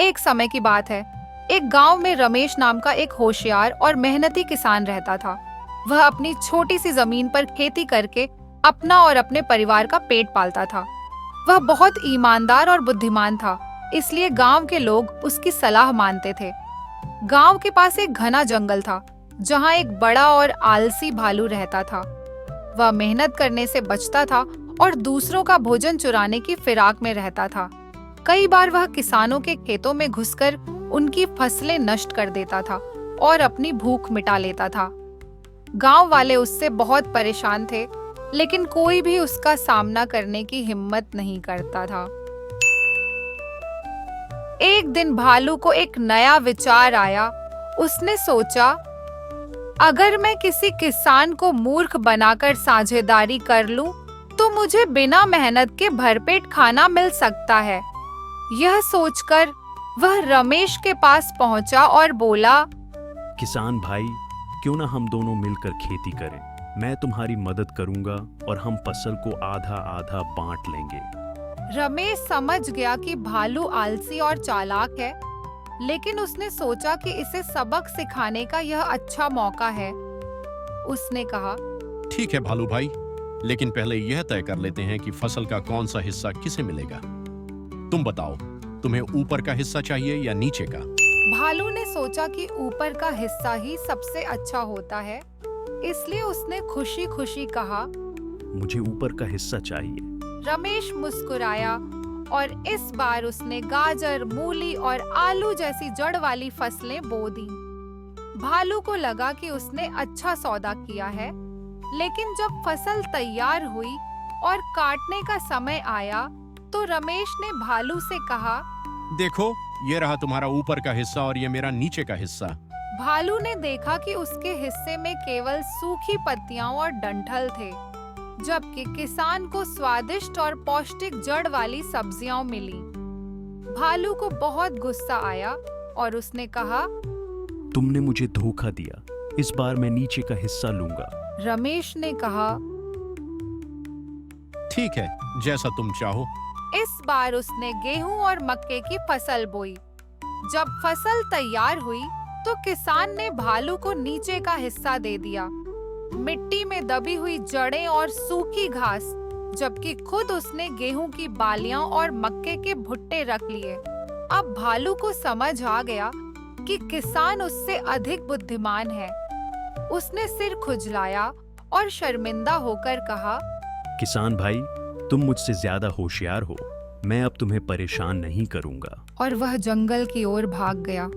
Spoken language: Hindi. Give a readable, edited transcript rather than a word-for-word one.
एक समय की बात है। एक गांव में रमेश नाम का एक होशियार और मेहनती किसान रहता था। वह अपनी छोटी सी जमीन पर खेती करके अपना और अपने परिवार का पेट पालता था। वह बहुत ईमानदार और बुद्धिमान था, इसलिए गांव के लोग उसकी सलाह मानते थे। गांव के पास एक घना जंगल था, जहां एक बड़ा और आलसी भालू रहता था। वह मेहनत करने से बचता था और दूसरों का भोजन चुराने की फिराक में रहता था। कई बार वह किसानों के खेतों में घुसकर उनकी फसलें नष्ट कर देता था और अपनी भूख मिटा लेता था। गांव वाले उससे बहुत परेशान थे, लेकिन कोई भी उसका सामना करने की हिम्मत नहीं करता था। एक दिन भालू को एक नया विचार आया। उसने सोचा, अगर मैं किसी किसान को मूर्ख बनाकर साझेदारी कर लूं, तो मुझे बिना मेहनत के भरपेट खाना मिल सकता है। यह सोचकर वह रमेश के पास पहुंचा और बोला, किसान भाई, क्यों ना हम दोनों मिलकर खेती करें। मैं तुम्हारी मदद करूंगा और हम फसल को आधा आधा बांट लेंगे। रमेश समझ गया कि भालू आलसी और चालाक है, लेकिन उसने सोचा कि इसे सबक सिखाने का यह अच्छा मौका है। उसने कहा, ठीक है भालू भाई, लेकिन पहले यह तय कर लेते हैं कि फसल का कौन सा हिस्सा किसे मिलेगा। तुम बताओ, तुम्हें ऊपर का हिस्सा चाहिए या नीचे का? भालू ने सोचा कि ऊपर का हिस्सा ही सबसे अच्छा होता है, इसलिए उसने खुशी खुशी कहा, मुझे ऊपर का हिस्सा चाहिए। रमेश मुस्कुराया और इस बार उसने गाजर, मूली और आलू जैसी जड़ वाली फसलें बो दी। भालू को लगा कि उसने अच्छा सौदा किया है, लेकिन जब फसल तैयार हुई और काटने का समय आया, तो रमेश ने भालू से कहा, देखो, ये रहा तुम्हारा ऊपर का हिस्सा और ये मेरा नीचे का हिस्सा। भालू ने देखा कि उसके हिस्से में केवल सूखी पत्तियां और डंठल थे, जबकि किसान को स्वादिष्ट और पौष्टिक जड़ वाली सब्जियां मिली। भालू को बहुत गुस्सा आया और उसने कहा, तुमने मुझे धोखा दिया। इस बार मैं नीचे का हिस्सा लूंगा। रमेश ने कहा, ठीक है, जैसा तुम चाहो। इस बार उसने गेहूं और मक्के की फसल बोई। जब फसल तैयार हुई, तो किसान ने भालू को नीचे का हिस्सा दे दिया, मिट्टी में दबी हुई जड़ें और सूखी घास, जबकि खुद उसने गेहूं की बालियां और मक्के के भुट्टे रख लिए। अब भालू को समझ आ गया कि किसान उससे अधिक बुद्धिमान है। उसने सिर खुजलाया और शर्मिंदा होकर कहा, किसान भाई, तुम मुझसे ज्यादा होशियार हो। मैं अब तुम्हें परेशान नहीं करूंगा। और वह जंगल की ओर भाग गया।